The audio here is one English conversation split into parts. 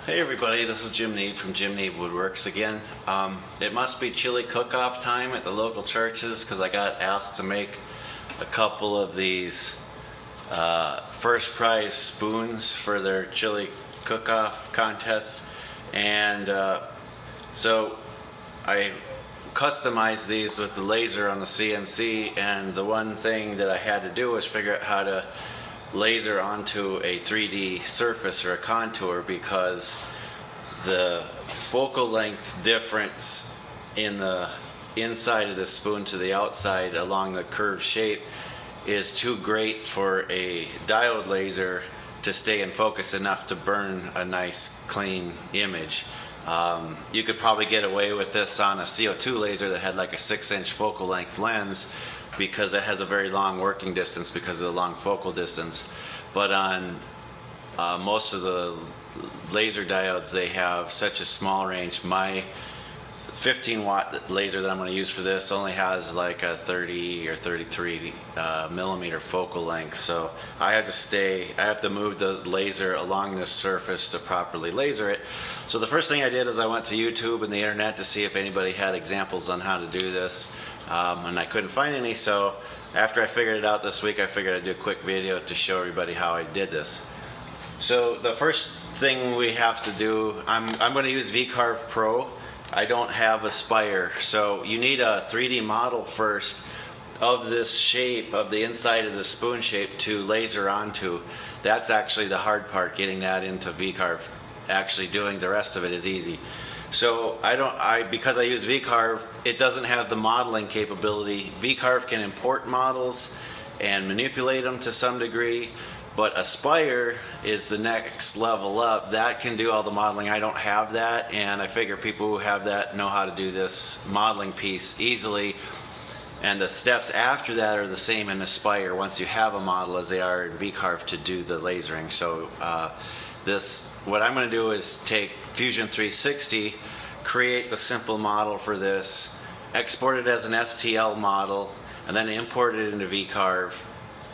Hey everybody, this is Jim Need from Jim Need Woodworks again. It must be chili cook-off time at the local churches because I got asked to make a couple of these first prize spoons for their chili cook-off contests, and so I customized these with the laser on the CNC, and the one thing that I had to do was figure out how to laser onto a 3D surface or a contour, because the focal length difference in the inside of the spoon to the outside along the curved shape is too great for a diode laser to stay in focus enough to burn a nice clean image. You could probably get away with this on a CO2 laser that had like a 6-inch focal length lens, because it has a very long working distance because of the long focal distance. But on most of the laser diodes, they have such a small range. My 15 watt laser that I'm going to use for this only has like a 30 or 33 millimeter focal length, so I have to move the laser along this surface to properly laser it. So the first thing I did is I went to YouTube and the internet to see if anybody had examples on how to do this. And I couldn't find any, so after I figured it out this week, I figured I'd do a quick video to show everybody how I did this. So the first thing we have to do, I'm going to use Vcarve Pro. I don't have a spire, so you need a 3D model first of this shape, of the inside of the spoon shape, to laser onto. That's actually the hard part, getting that into Vcarve. Actually doing the rest of it is easy. So because I use Vcarve, it doesn't have the modeling capability. Vcarve can import models and manipulate them to some degree, but Aspire is the next level up. That can do all the modeling. I don't have that, and I figure people who have that know how to do this modeling piece easily. And the steps after that are the same in Aspire once you have a model as they are in Vcarve to do the lasering. So what I'm going to do is take Fusion 360, create the simple model for this, export it as an STL model, and then import it into Vcarve,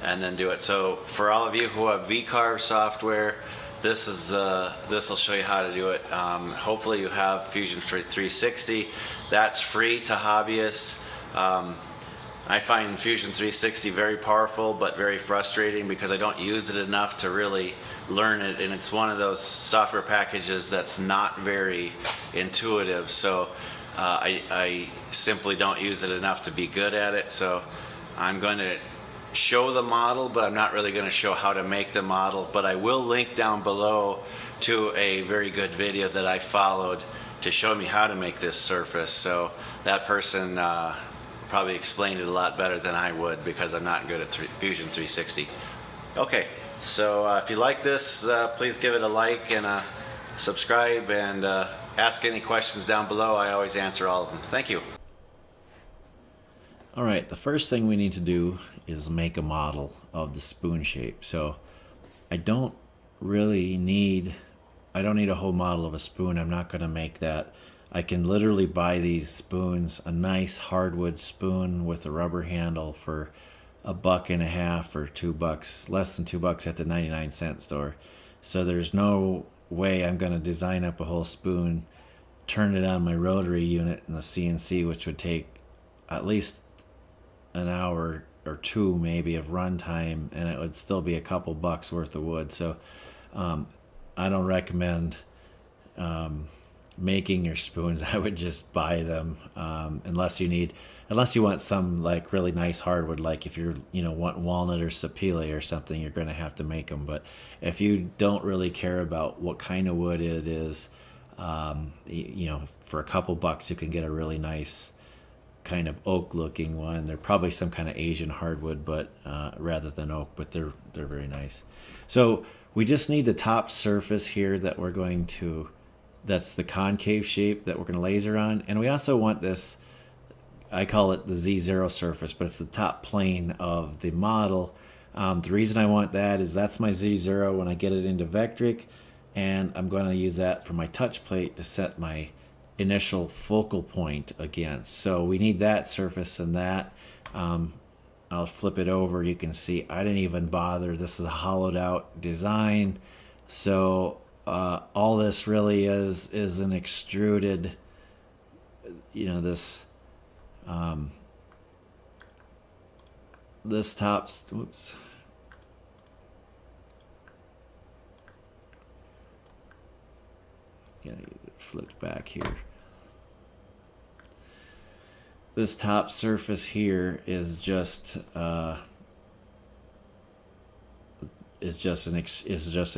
and then do it. So for all of you who have Vcarve software, this will show you how to do it. Hopefully you have Fusion 360. That's free to hobbyists. I find Fusion 360 very powerful but very frustrating because I don't use it enough to really learn it, and it's one of those software packages that's not very intuitive, so I simply don't use it enough to be good at it. So I'm going to show the model, but I'm not really going to show how to make the model, but I will link down below to a very good video that I followed to show me how to make this surface. So that person probably explained it a lot better than I would, because I'm not good at Fusion 360. Okay, so if you like this, please give it a like and a subscribe, and ask any questions down below. I always answer all of them. Thank you. Alright, the first thing we need to do is make a model of the spoon shape. So I don't need a whole model of a spoon. I'm not going to make that. I can literally buy these spoons, a nice hardwood spoon with a rubber handle, for $1.50 or $2, less than $2 at the 99-cent store. So there's no way I'm going to design up a whole spoon, turn it on my rotary unit in the CNC, which would take at least an hour or two maybe of runtime, and it would still be a couple bucks worth of wood. So I don't recommend making your spoons. I would just buy them, unless you want some like really nice hardwood, like if you want walnut or sapele or something, you're going to have to make them. But if you don't really care about what kind of wood it is, for a couple bucks you can get a really nice kind of oak looking one. They're probably some kind of Asian hardwood, but rather than oak, but they're very nice. So we just need the top surface here that's the concave shape that we're going to laser on. And we also want this, I call it the Z0 surface, but it's the top plane of the model. The reason I want that is that's my Z0 when I get it into Vectric, and I'm going to use that for my touch plate to set my initial focal point against. So we need that surface, and that I'll flip it over. You can see I didn't even bother. This is a hollowed out design, so all this really is an extruded, this this top's, whoops. Gotta get it flipped back here. This top surface here is just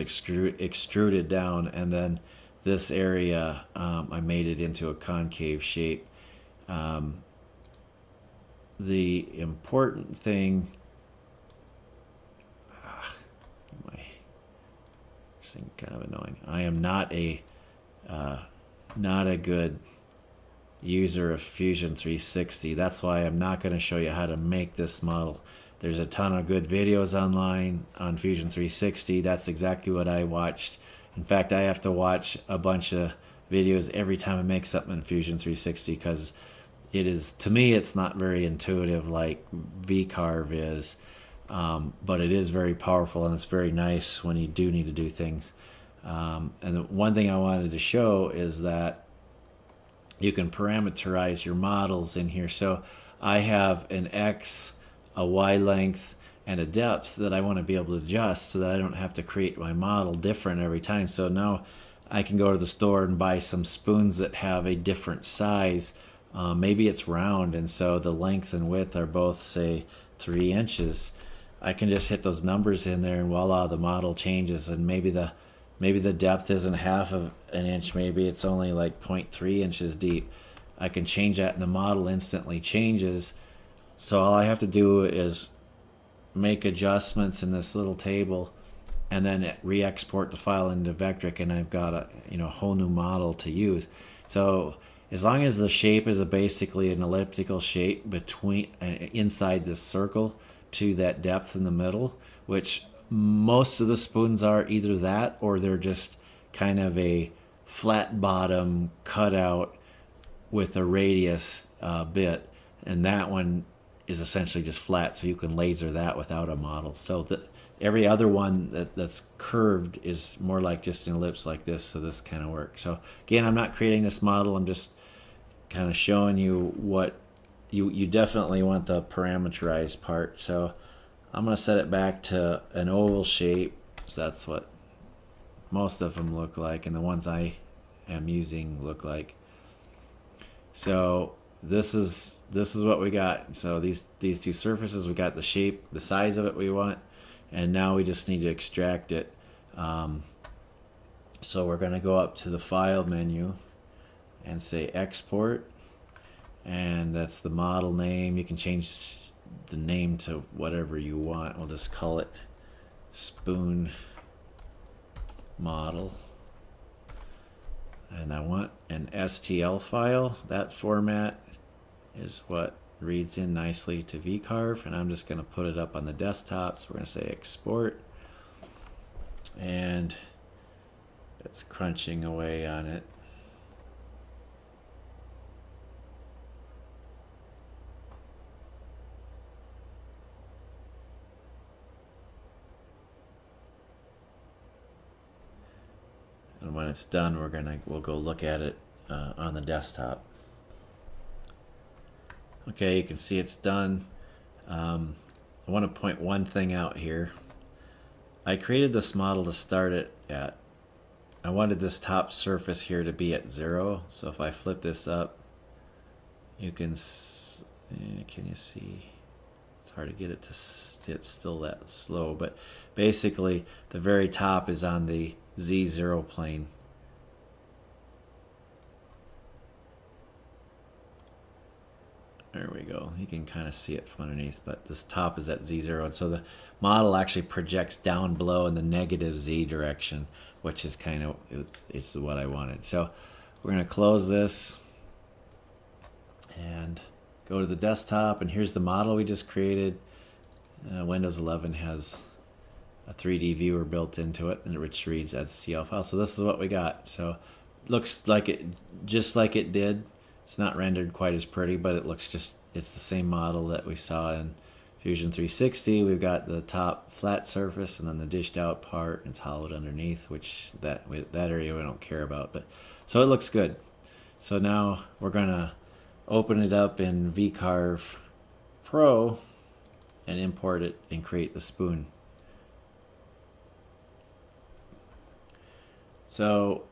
extruded down, and then this area I made it into a concave shape. The important thing, this thing kind of annoying. I am not a good user of Fusion 360. That's why I'm not going to show you how to make this model. There's a ton of good videos online on Fusion 360. That's exactly what I watched. In fact, I have to watch a bunch of videos every time I make something in Fusion 360 because it is, to me, it's not very intuitive like Vcarve is, but it is very powerful and it's very nice when you do need to do things. And the one thing I wanted to show is that you can parameterize your models in here. So I have an X, a Y length, and a depth that I want to be able to adjust so that I don't have to create my model different every time. So now I can go to the store and buy some spoons that have a different size. Maybe it's round, and so the length and width are both, say, 3 inches. I can just hit those numbers in there, and voila, the model changes. And maybe the depth isn't half of an inch. Maybe it's only like 0.3 inches deep. I can change that, and the model instantly changes. So all I have to do is make adjustments in this little table, and then re-export the file into Vectric, and I've got a whole new model to use. So as long as the shape is basically an elliptical shape between inside this circle to that depth in the middle, which most of the spoons are either that or they're just kind of a flat bottom cutout with a radius bit, and that one is essentially just flat, so you can laser that without a model. So every other one that's curved is more like just an ellipse like this, so this kind of works. So again, I'm not creating this model, I'm just kind of showing you what you definitely want the parameterized part. So I'm going to set it back to an oval shape, so that's what most of them look like, and the ones I am using look like. So this is what we got. So these two surfaces, we got the shape, the size of it we want, and now we just need to extract it. So we're going to go up to the File menu and say Export, and that's the model name. You can change the name to whatever you want. We'll just call it Spoon Model, and I want an STL file. That format is what reads in nicely to Vcarve, and I'm just going to put it up on the desktop. So we're going to say Export, and it's crunching away on it. And when it's done, we'll go look at it on the desktop. Okay, you can see it's done. I want to point one thing out here. I created this model to start it at. I wanted this top surface here to be at 0. So if I flip this up, you can you see? It's hard to get it to sit still that slow, but basically the very top is on the Z0 plane. There we go. You can kind of see it from underneath, but this top is at Z0, and so the model actually projects down below in the negative Z direction, which is kind of it's what I wanted. So we're going to close this and go to the desktop, and here's the model we just created. Windows 11 has a 3D viewer built into it, and which reads as CL file. So this is what we got. So looks like it, just like it did. It's not rendered quite as pretty, but it looks it's the same model that we saw in Fusion 360, we've got the top flat surface and then the dished out part. It's hollowed underneath, which that area we don't care about. But so it looks good. So now we're gonna open it up in Vcarve Pro and import it and create the spoon. So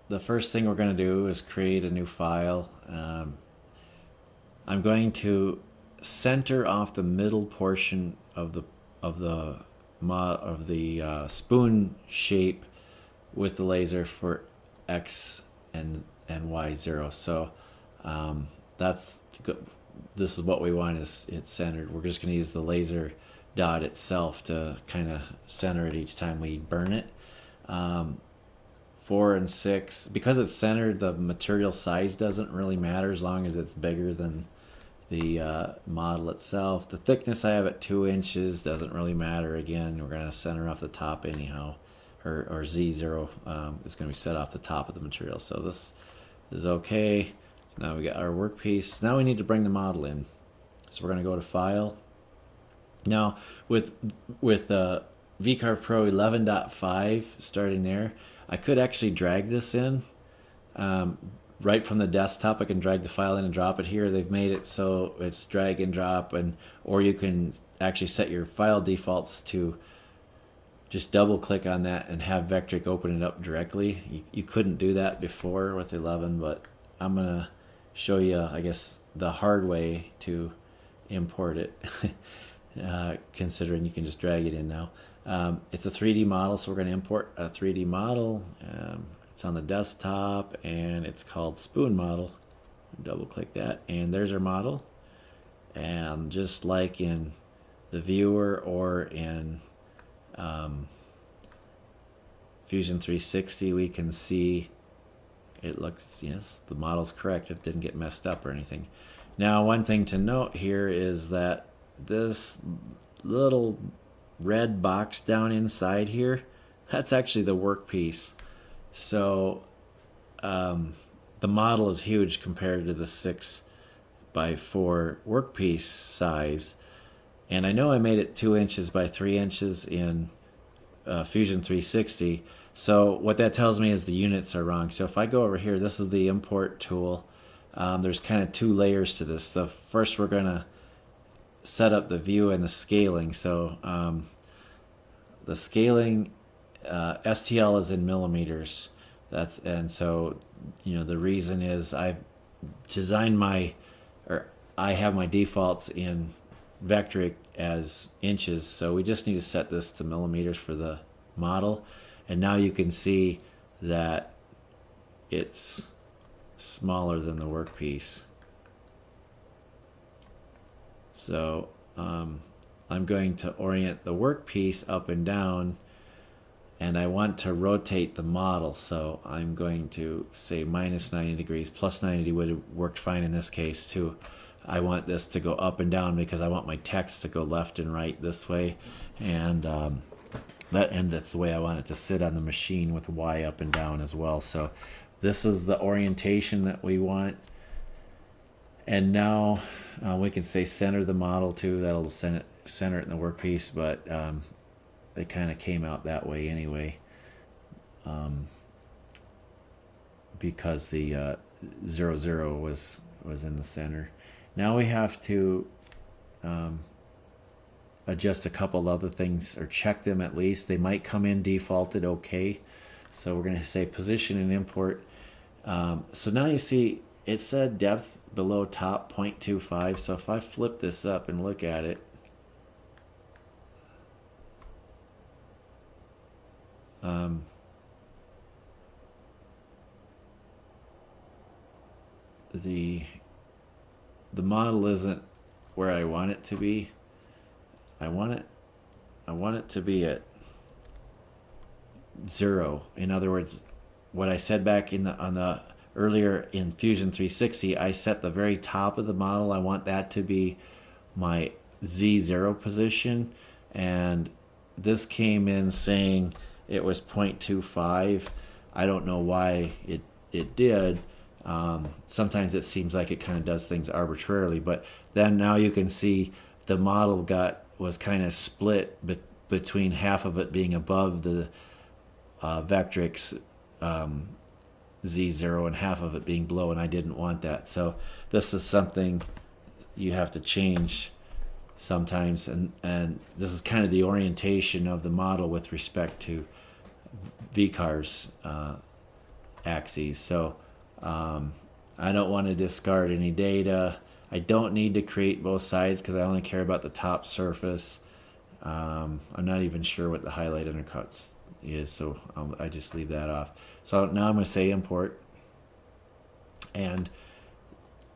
the first thing we're going to do is create a new file. I'm going to center off the middle portion of the spoon shape with the laser for X and Y0. So this is what we want, is it centered. We're just going to use the laser dot itself to kind of center it each time we burn it. 4 and 6, because it's centered, the material size doesn't really matter as long as it's bigger than the model itself. The thickness I have at 2 inches doesn't really matter. Again, we're going to center off the top anyhow, or Z0 is going to be set off the top of the material. So this is okay. So now we got our workpiece. Now we need to bring the model in. So we're going to go to File. Now with Vcarve Pro 11.5 starting there, I could actually drag this in right from the desktop. I can drag the file in and drop it here. They've made it so it's drag and drop, or you can actually set your file defaults to just double click on that and have Vectric open it up directly. You couldn't do that before with 11, but I'm gonna show you, I guess, the hard way to import it. Considering you can just drag it in now. It's a 3D model, so we're going to import a 3D model. It's on the desktop and it's called Spoon Model. Double click that and there's our model. And just like in the viewer or in Fusion 360, we can see it looks, yes, the model's correct. It didn't get messed up or anything. Now, one thing to note here is that this little red box down inside here, that's actually the workpiece. So the model is huge compared to the 6x4 workpiece size. And I know I made it 2 inches by 3 inches in Fusion 360. So what that tells me is the units are wrong. So if I go over here, this is the import tool. There's kind of 2 layers to this. The first, we're going to set up the view and the scaling. So the scaling, STL is in millimeters. And so, you know, the reason is I've designed I have my defaults in Vectric as inches. So we just need to set this to millimeters for the model. And now you can see that it's smaller than the workpiece. So I'm going to orient the workpiece up and down, and I want to rotate the model. So I'm going to say minus 90 degrees. Plus 90 would have worked fine in this case too. I want this to go up and down because I want my text to go left and right this way. And that's the way I want it to sit on the machine, with Y up and down as well. So this is the orientation that we want. And now we can say center the model too. That'll center it in the workpiece, but they kind of came out that way anyway, because the 00 was in the center. Now we have to adjust a couple other things, or check them at least. They might come in defaulted okay. So we're going to say position and import. So now you see it said depth below top 0.25. So if I flip this up and look at it, the model isn't where I want it to be. I want it to be at 0. In other words, what I said back on the earlier in Fusion 360, I set the very top of the model. I want that to be my Z0 position, and this came in saying it was 0.25. I don't know why it did. Sometimes it seems like it kind of does things arbitrarily, but then now you can see the model was kind of split between half of it being above the Vectric's Z0 and half of it being below, and I didn't want that. So this is something you have to change sometimes, and this is kind of the orientation of the model with respect to Vcarve's axes. So I don't want to discard any data. I don't need to create both sides because I only care about the top surface. I'm not even sure what the highlight undercuts is, so I just leave that off. So now I'm going to say import, and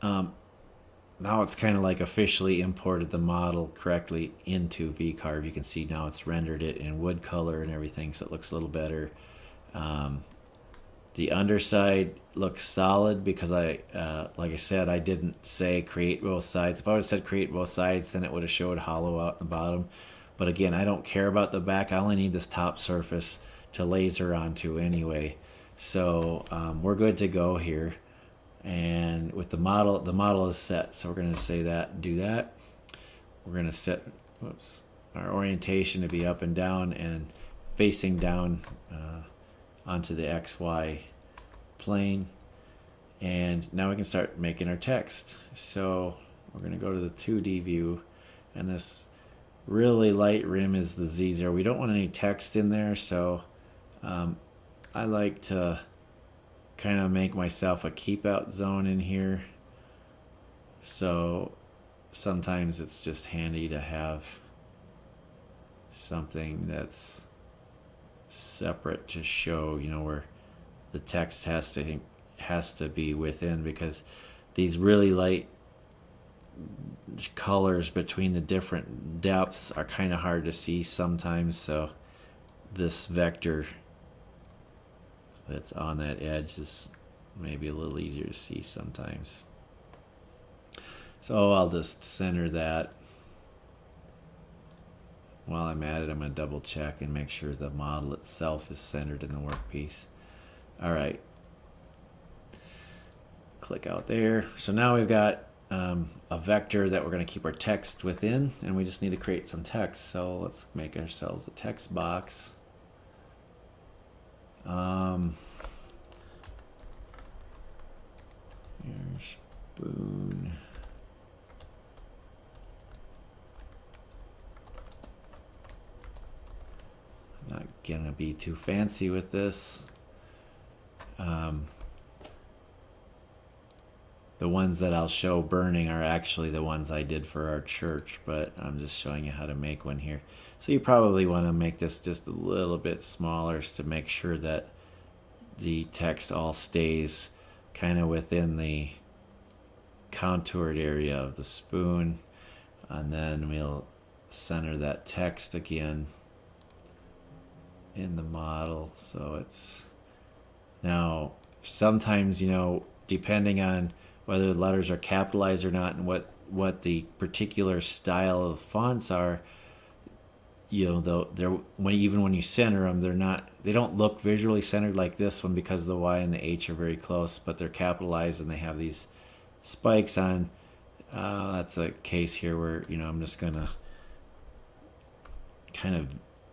now it's kind of like officially imported the model correctly into Vcarve. You can see now it's rendered it in wood color and everything, so it looks a little better. The underside looks solid because like I said, I didn't say create both sides. If I would have said create both sides, then it would have showed hollow out the bottom. But again, I don't care about the back. I only need this top surface to laser onto anyway. So we're good to go here. And with the model is set. So we're going to say that, do that. We're going to set our orientation to be up and down and facing down onto the XY plane. And now we can start making our text. So we're going to go to the 2D view, and this really light rim is the Z0. We don't want any text in there, so I like to kind of make myself a keep out zone in here. So sometimes it's just handy to have something that's separate to show, where the text has to be within, because these really light colors between the different depths are kind of hard to see sometimes. So this vector that's on that edge is maybe a little easier to see sometimes. So I'll just center that. While I'm at it, I'm going to double check and make sure the model itself is centered in the workpiece. All right. Click out there. So now we've got a vector that we're going to keep our text within, and we just need to create some text. So let's make ourselves a text box. Here's spoon. I'm not gonna be too fancy with this. The ones that I'll show burning are actually the ones I did for our church, but I'm just showing you how to make one here. So you probably want to make this just a little bit smaller to make sure that the text all stays kind of within the contoured area of the spoon. And then we'll center that text again in the model. So it's now sometimes, depending on whether the letters are capitalized or not and what the particular style of fonts are, even when you center them, they don't look visually centered like this one because the Y and the H are very close, but they're capitalized and they have these spikes on. That's a case here where I'm just gonna kind of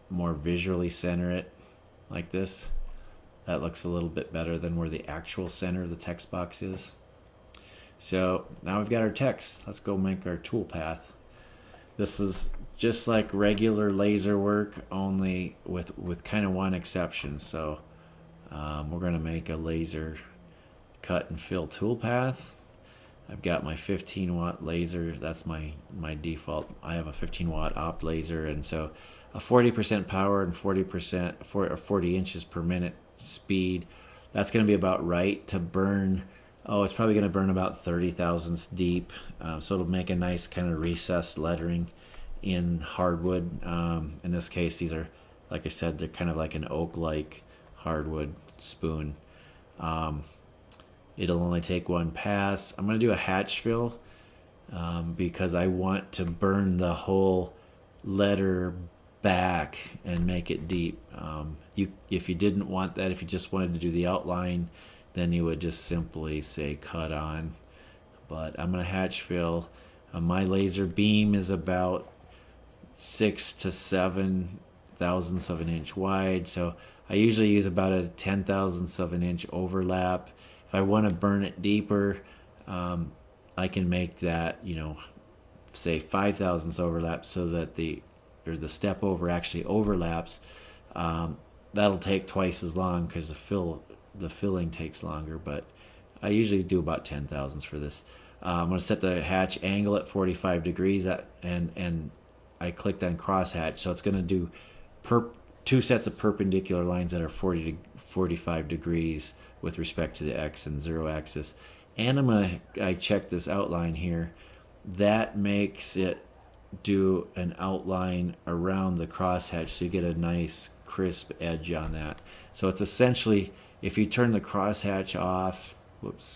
more visually center it like this. That looks a little bit better than where the actual center of the text box is. So now we've got our text. Let's go make our toolpath. This is just like regular laser work, only with kind of one exception. So we're going to make a laser cut and fill toolpath. I've got my 15 watt laser. That's my default. I have a 15 watt opt laser, and so a 40% power and 40 inches per minute speed. That's going to be about right to burn. It's probably going to burn about 30 thousandths deep. So it'll make a nice kind of recessed lettering in hardwood. In this case, these are, like I said, they're kind of like an oak-like hardwood spoon. It'll only take one pass. I'm going to do a hatch fill because I want to burn the whole letter back and make it deep. If you didn't want that, if you just wanted to do the outline, then you would just simply say cut on. But I'm going to hatch fill My laser beam is about 6 to 7 thousandths of an inch wide, so I usually use about a 10 thousandths of an inch overlap. If I want to burn it deeper, I can make that, say 5 thousandths overlap, so that the step over actually overlaps. That'll take twice as long because the filling takes longer, but I usually do about 10 thousandths for this. I'm going to set the hatch angle at 45 degrees and I clicked on crosshatch, so it's going to do two sets of perpendicular lines that are 40 to 45 degrees with respect to the X and 0 axis. And I check this outline here. That makes it do an outline around the crosshatch, so you get a nice crisp edge on that. So it's essentially, if you turn the crosshatch off,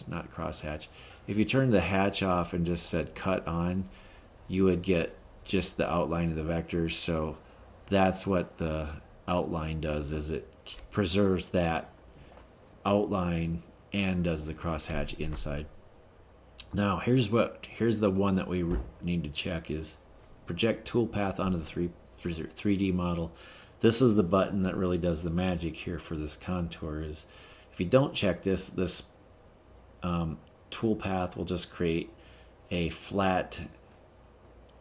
not crosshatch, if you turn the hatch off and just said cut on, you would get just the outline of the vectors. So that's what the outline does, is it preserves that outline and does the crosshatch inside. Now here's the one that we need to check, is project toolpath onto the 3D model. This is the button that really does the magic here for this contour. Is if you don't check this toolpath will just create a flat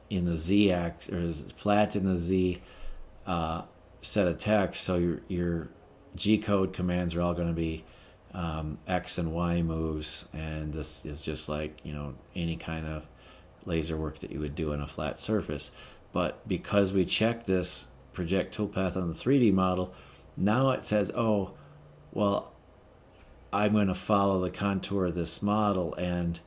in the Z axis, or flat in the Z set of text. So your G code commands are all going to be X and Y moves, and this is just like any kind of laser work that you would do on a flat surface. But because we checked this project toolpath on the 3D model, now it says, oh, well, I'm going to follow the contour of this model, and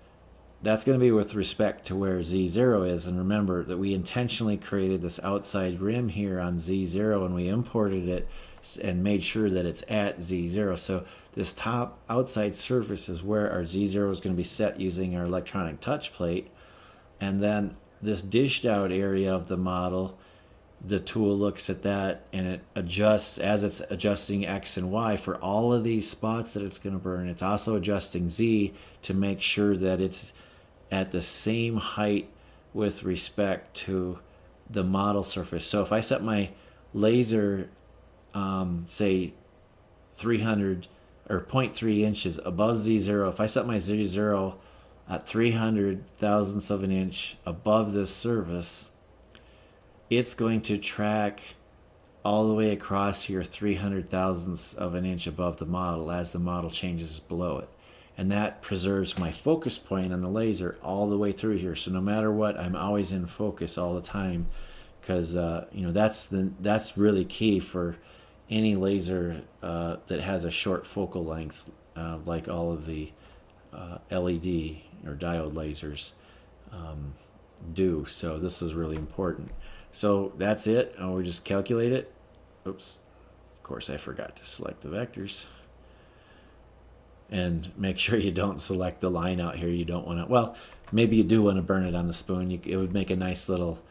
that's going to be with respect to where Z0 is. And remember that we intentionally created this outside rim here on Z0, and we imported it and made sure that it's at Z0. So this top outside surface is where our Z0 is going to be set using our electronic touch plate. And then this dished out area of the model, the tool looks at that and it adjusts as it's adjusting X and Y for all of these spots that it's going to burn. It's also adjusting Z to make sure that it's at the same height with respect to the model surface. So if I set my laser, say 300 or 0.3 inches above Z0, if I set my Z0 at 300 thousandths of an inch above this surface, it's going to track all the way across here 300 thousandths of an inch above the model as the model changes below it. And that preserves my focus point on the laser all the way through here. So no matter what, I'm always in focus all the time, because that's really key for any laser that has a short focal length, like all of the LED or diode lasers do. So this is really important. So that's it. Oh, we just calculate it. Oops. Of course, I forgot to select the vectors. And make sure you don't select the line out here. You don't want to, well, maybe you do want to burn it on the spoon. It would make a nice little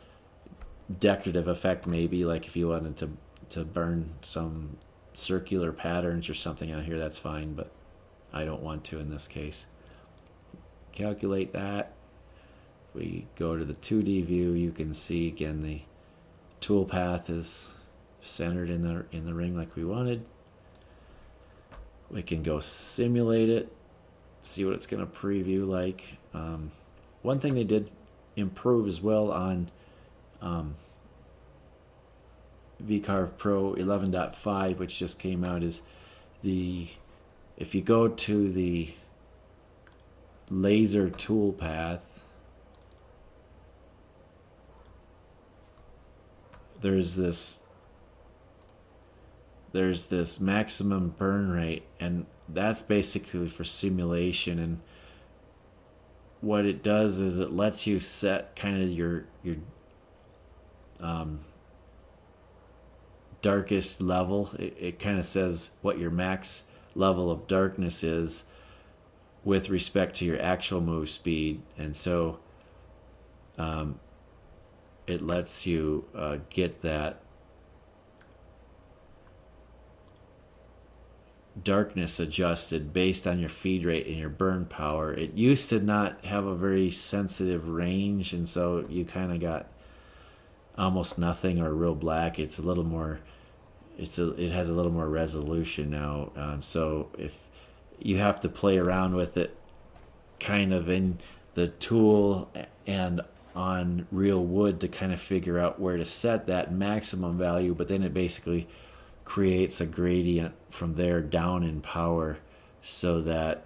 decorative effect, maybe, like if you wanted to burn some circular patterns or something out here, that's fine, but I don't want to in this case. Calculate that. If we go to the 2D view, you can see again the toolpath is centered in the ring like we wanted. We can go simulate it, see what it's going to preview like. One thing they did improve as well on Vcarve Pro 11.5, which just came out, is if you go to the laser toolpath, there's this maximum burn rate, and that's basically for simulation. And what it does is it lets you set kind of your darkest level. It kind of says what your max level of darkness is with respect to your actual move speed, and so it lets you get that darkness adjusted based on your feed rate and your burn power. It used to not have a very sensitive range, and so you kind of got almost nothing or real black. It's a little more, it has a little more resolution now. So if you have to play around with it kind of in the tool and on real wood to kind of figure out where to set that maximum value, but then it basically creates a gradient from there down in power so that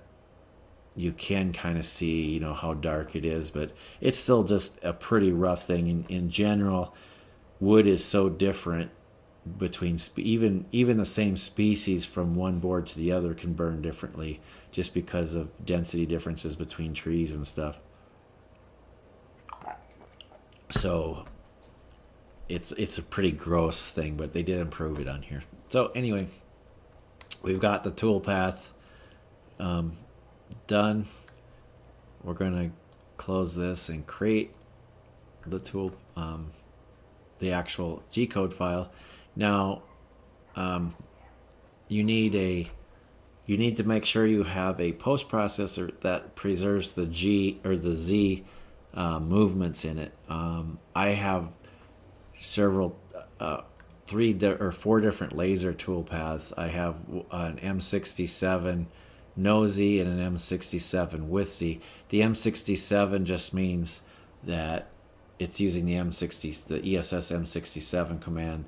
you can kind of see, you know, how dark it is, but it's still just a pretty rough thing. In general, wood is so different between even the same species from one board to the other can burn differently just because of density differences between trees and stuff. So it's a pretty gross thing, but they did improve it on here. So anyway, we've got the toolpath done. We're gonna close this and create the tool, the actual G-code file. Now, you need to make sure you have a post processor that preserves the G or the Z movements in it. I have several, 4 different laser tool paths. I have an M67 no Z and an M67 with Z. The M67 just means that it's using the ESS M67 command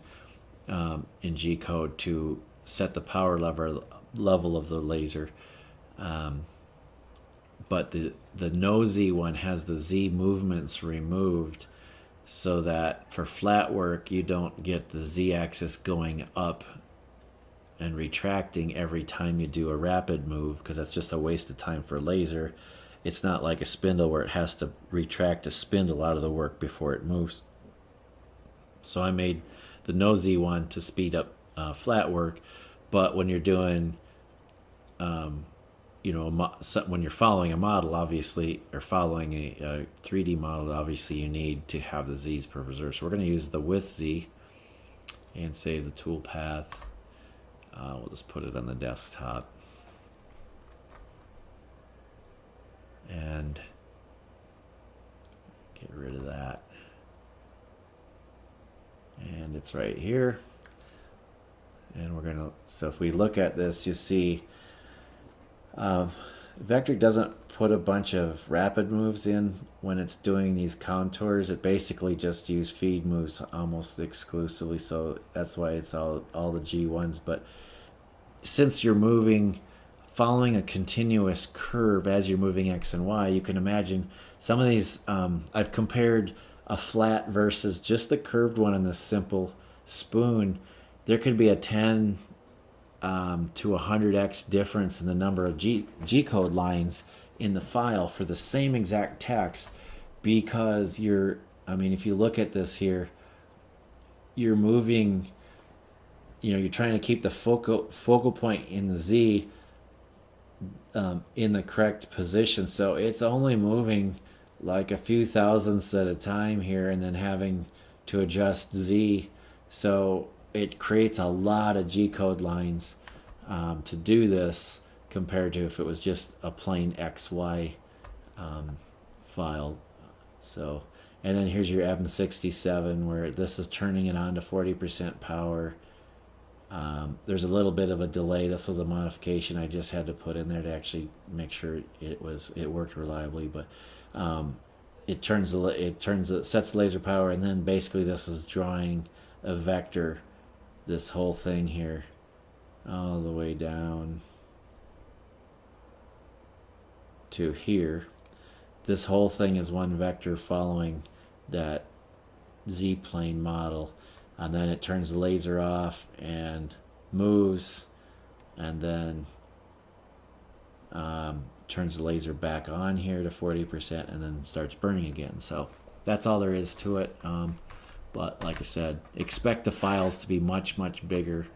in G code to set the power level of the laser. But the no Z one has the Z movements removed so that for flat work you don't get the Z axis going up and retracting every time you do a rapid move, because that's just a waste of time for a laser. It's not like a spindle where it has to retract a spindle out of the work before it moves. So I made the no Z one to speed up flat work, but when you're doing when you're following a model, obviously, or following a 3D model, obviously you need to have the Z's preserved. So we're going to use the with Z and save the tool path. We'll just put it on the desktop. And get rid of that. And it's right here. And we're going to, so if we look at this, you see Vectric doesn't put a bunch of rapid moves in when it's doing these contours. It basically just uses feed moves almost exclusively, so that's why it's all the G1s. But since you're following a continuous curve as you're moving X and Y, you can imagine some of these, I've compared a flat versus just the curved one in this simple spoon. There could be a 10 to 100x difference in the number of G-code lines in the file for the same exact text, because if you look at this here, you're moving, you're trying to keep the focal point in the Z in the correct position. So it's only moving like a few thousandths at a time here and then having to adjust Z. So it creates a lot of G-code lines to do this compared to if it was just a plain XY file. So, and then here's your M67 where this is turning it on to 40% power. There's a little bit of a delay. This was a modification I just had to put in there to actually make sure it worked reliably. But it sets the laser power, and then basically this is drawing a vector, this whole thing here, all the way down to here. This whole thing is one vector following that Z-plane model, and then it turns the laser off and moves, and then turns the laser back on here to 40%, and then starts burning again. So that's all there is to it. But like I said, expect the files to be much, much bigger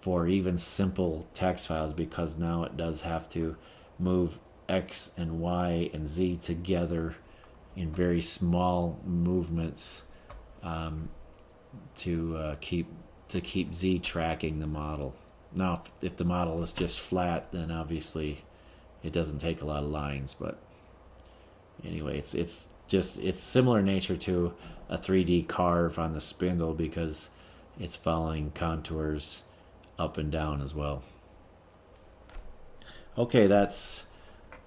for even simple text files, because now it does have to move X and Y and Z together in very small movements to keep Z tracking the model. Now, if the model is just flat, then obviously it doesn't take a lot of lines. But anyway, it's similar in nature to a 3D carve on the spindle because it's following contours up and down as well. Okay, that's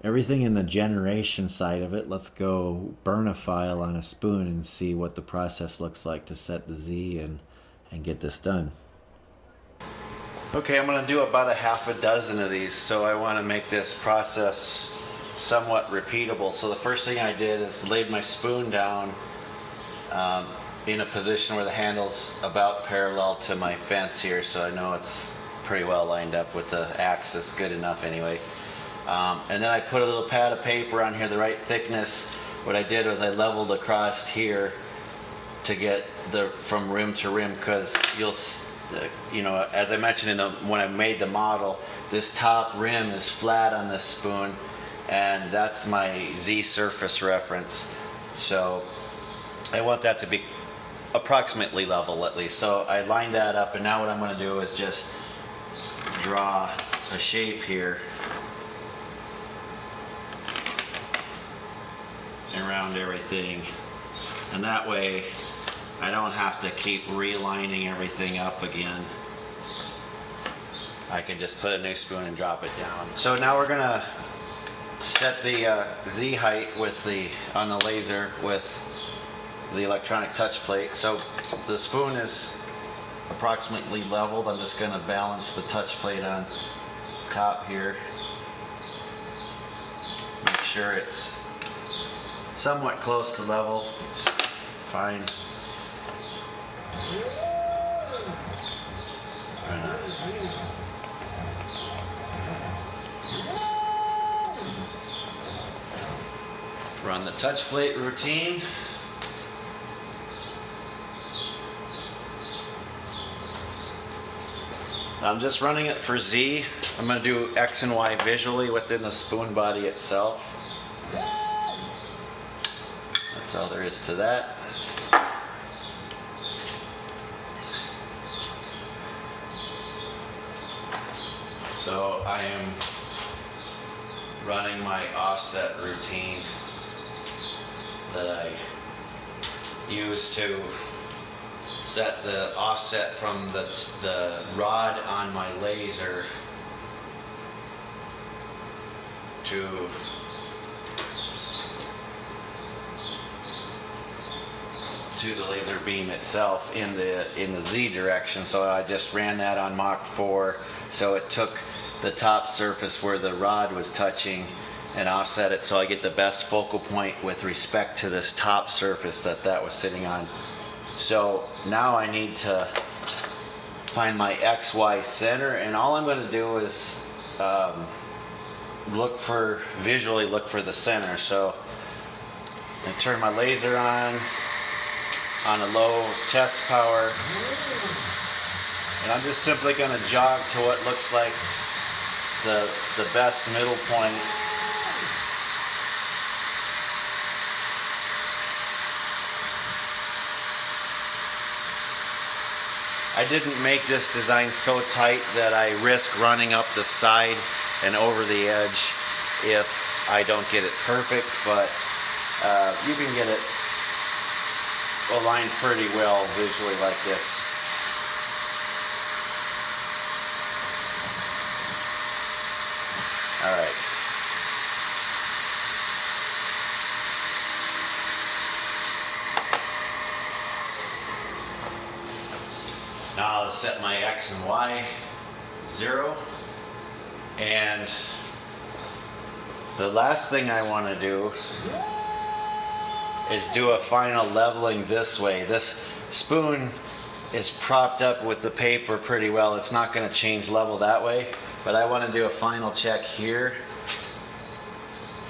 everything in the generation side of it. Let's go burn a file on a spoon and see what the process looks like to set the Z and get this done. Okay, I'm going to do about a half a dozen of these, so I want to make this process somewhat repeatable. So the first thing I did is laid my spoon down in a position where the handle's about parallel to my fence here, so I know it's pretty well lined up with the axis, good enough anyway. And then I put a little pad of paper on here, the right thickness. What I did was I leveled across here to get from rim to rim, because you know, as I mentioned when I made the model, this top rim is flat on this spoon, and that's my Z surface reference. So I want that to be approximately level at least. So I lined that up, and now what I'm going to do is just draw a shape here around everything, and that way I don't have to keep relining everything up again. I can just put a new spoon and drop it down. So now we're gonna set the Z height on the laser with the electronic touch plate. So the spoon is approximately leveled. I'm just gonna balance the touch plate on top here. Make sure it's somewhat close to level. Fine. Run the touch plate routine. I'm just running it for Z. I'm going to do X and Y visually within the spoon body itself. That's all there is to that. So I am running my offset routine that I use to set the offset from the rod on my laser to the laser beam itself in the Z direction. So I just ran that on Mach 4, so it took the top surface where the rod was touching and offset it, so I get the best focal point with respect to this top surface that was sitting on. So now I need to find my XY center, and all I'm going to do is visually look for the center. So I turn my laser on a low test power, and I'm just simply going to jog to what looks like the best middle point. I didn't make this design so tight that I risk running up the side and over the edge if I don't get it perfect, but you can get it aligned pretty well visually like this. All right. Now I'll set my X and Y 0, and the last thing I want to do is do a final leveling this way. This spoon is propped up with the paper pretty well. It's not going to change level that way, but I want to do a final check here.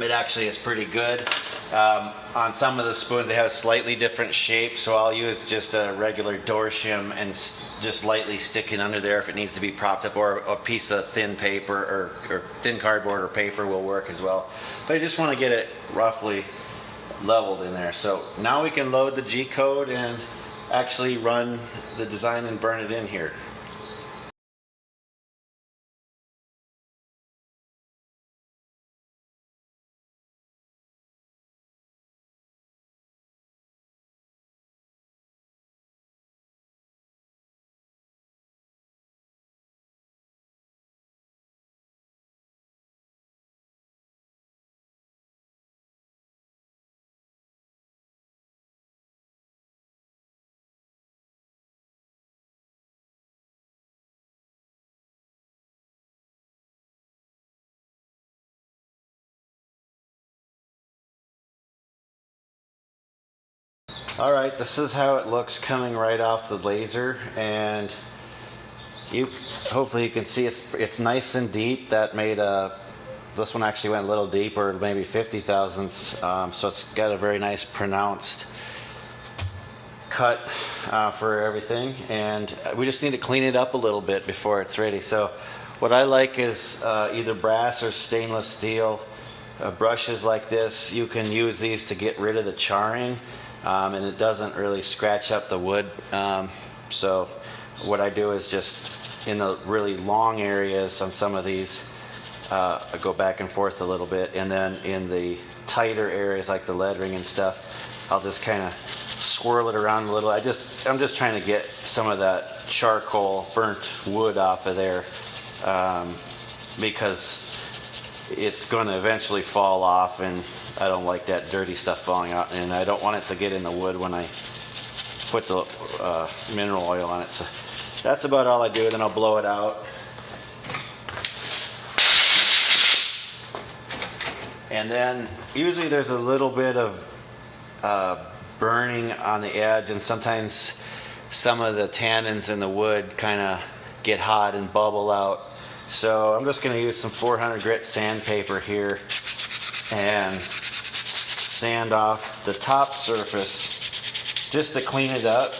It actually is pretty good. On some of the spoons they have slightly different shapes, so I'll use just a regular door shim and just lightly stick it under there if it needs to be propped up, or a piece of thin paper or thin cardboard or paper will work as well. But I just want to get it roughly leveled in there. So now we can load the G code and actually run the design and burn it in here. All right, this is how it looks coming right off the laser, and hopefully you can see it's nice and deep. That made this one actually went a little deeper, maybe 50 thousandths, so it's got a very nice pronounced cut for everything, and we just need to clean it up a little bit before it's ready. So what I like is either brass or stainless steel brushes like this. You can use these to get rid of the charring, and it doesn't really scratch up the wood. So what I do is just in the really long areas on some of these, I go back and forth a little bit, and then in the tighter areas like the lettering and stuff, I'll just kind of swirl it around a little. I'm just trying to get some of that charcoal burnt wood off of there, because it's going to eventually fall off, and I don't like that dirty stuff falling out, and I don't want it to get in the wood when I put the mineral oil on it. So that's about all I do. Then I'll blow it out. And then usually there's a little bit of burning on the edge, and sometimes some of the tannins in the wood kind of get hot and bubble out. So I'm just going to use some 400 grit sandpaper here and sand off the top surface just to clean it up.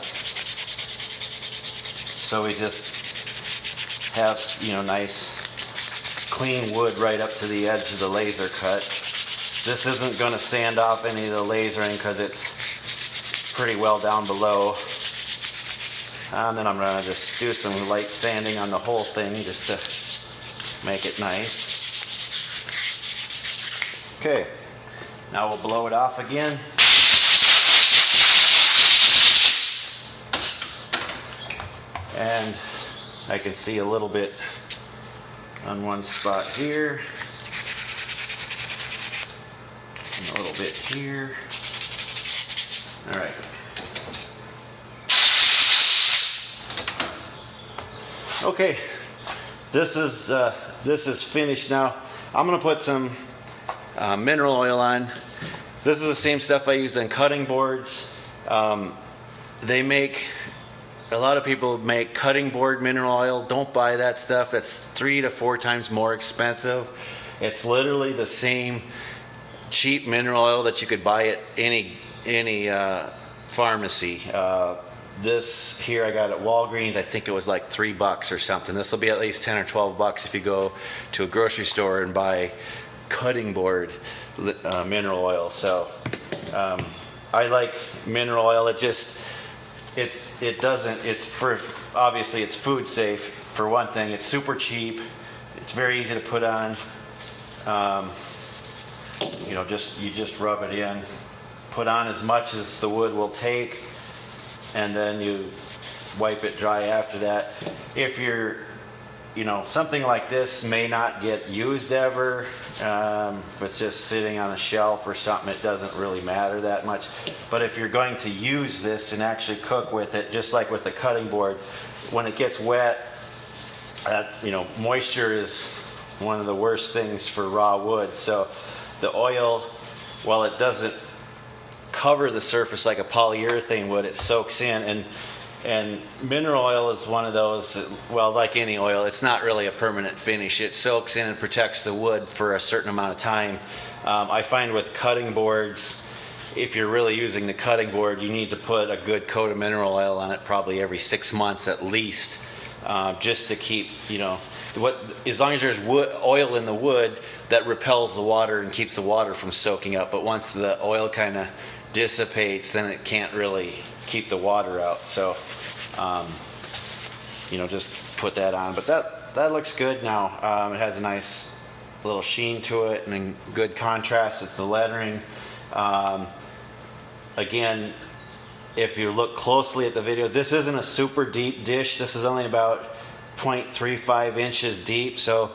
So we just have, nice clean wood right up to the edge of the laser cut. This isn't going to sand off any of the lasering because it's pretty well down below. And then I'm going to just do some light sanding on the whole thing just to make it nice. Okay, now we'll blow it off again. And I can see a little bit on one spot here, and a little bit here. All right. Okay, this is finished now. I'm gonna put some mineral oil on. This is the same stuff I use on cutting boards. A lot of people make cutting board mineral oil. Don't buy that stuff. It's 3 to 4 times more expensive. It's literally the same cheap mineral oil that you could buy at any pharmacy. This here I got at Walgreens. I think it was like $3 or something. This will be at least 10 or 12 bucks if you go to a grocery store and buy cutting board mineral oil. So I like mineral oil. Obviously it's food safe for one thing. It's super cheap. It's very easy to put on. You just rub it in, put on as much as the wood will take, and then you wipe it dry after that. If you're, something like this may not get used ever. If it's just sitting on a shelf or something, it doesn't really matter that much. But if you're going to use this and actually cook with it, just like with the cutting board, when it gets wet, moisture is one of the worst things for raw wood. So the oil, while it doesn't cover the surface like a polyurethane would, it soaks in, and mineral oil is one of those, like any oil, it's not really a permanent finish. It soaks in and protects the wood for a certain amount of time. I find with cutting boards, if you're really using the cutting board, you need to put a good coat of mineral oil on it probably every 6 months at least, just to keep, as long as there's oil in the wood, that repels the water and keeps the water from soaking up. But once the oil kind of dissipates, then it can't really keep the water out. So just put that on. But that looks good now. It has a nice little sheen to it and a good contrast with the lettering. Again, if you look closely at the video, this isn't a super deep dish. This is only about 0.35 inches deep. So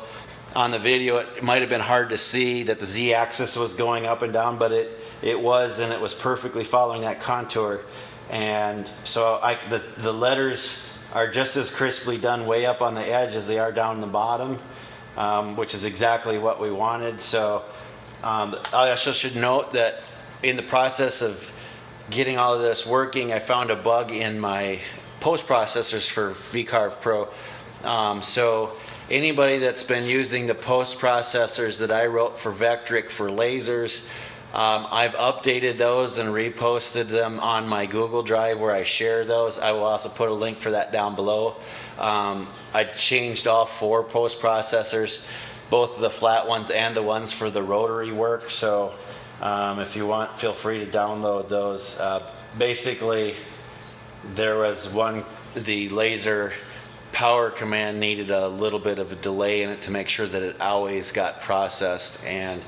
on the video, it might have been hard to see that the Z-axis was going up and down, but it was, and it was perfectly following that contour. And so the letters are just as crisply done way up on the edge as they are down the bottom, which is exactly what we wanted. So I also should note that in the process of getting all of this working, I found a bug in my post processors for Vcarve Pro. So anybody that's been using the post processors that I wrote for Vectric for lasers, I've updated those and reposted them on my Google Drive where I share those. I will also put a link for that down below. I changed all 4 post processors, both the flat ones and the ones for the rotary work. So if you want, feel free to download those. Basically, there was the laser power command needed a little bit of a delay in it to make sure that it always got processed, and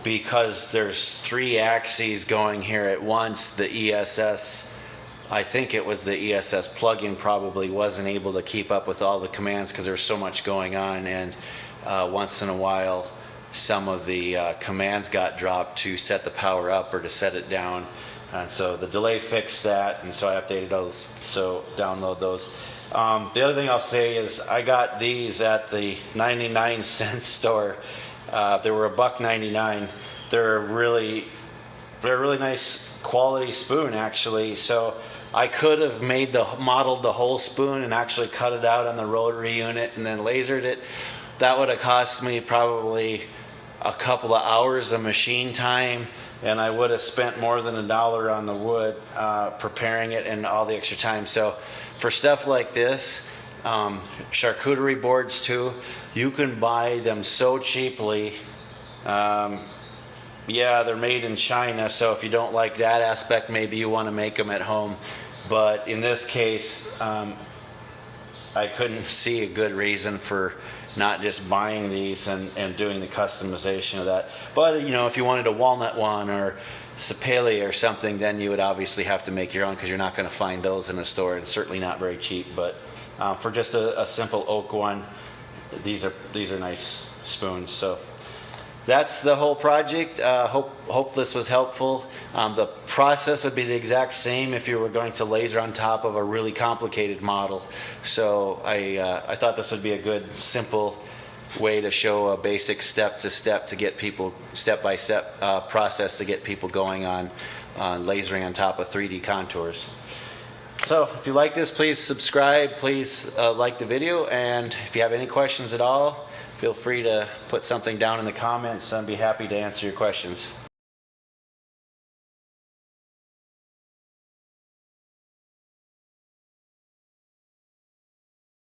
because there's 3 axes going here at once, the ESS, I think it was the ESS plugin, probably wasn't able to keep up with all the commands because there's so much going on, and once in a while some of the commands got dropped to set the power up or to set it down. And so the delay fixed that, and so I updated those, so download those. The other thing I'll say is I got these at the 99-cent store. They were $1.99. They're a really nice quality spoon, actually. So I could have modeled the whole spoon and actually cut it out on the rotary unit and then lasered it. That would have cost me probably a couple of hours of machine time, and I would have spent more than $1 on the wood preparing it and all the extra time. So for stuff like this, charcuterie boards too, you can buy them so cheaply. Yeah, they're made in China, so if you don't like that aspect, maybe you want to make them at home. But in this case, I couldn't see a good reason for not just buying these and doing the customization of that. But you know, if you wanted a walnut one or sapele or something, then you would obviously have to make your own, because you're not going to find those in a store, and certainly not very cheap. But for just a simple oak one, these are nice spoons. So that's the whole project. Hope this was helpful. The process would be the exact same if you were going to laser on top of a really complicated model. So I thought this would be a good, simple way to show a basic step-to-step to get people, step-by-step process to get people going on lasering on top of 3D contours. So if you like this, please subscribe, please like the video, and if you have any questions at all, feel free to put something down in the comments. I'd be happy to answer your questions.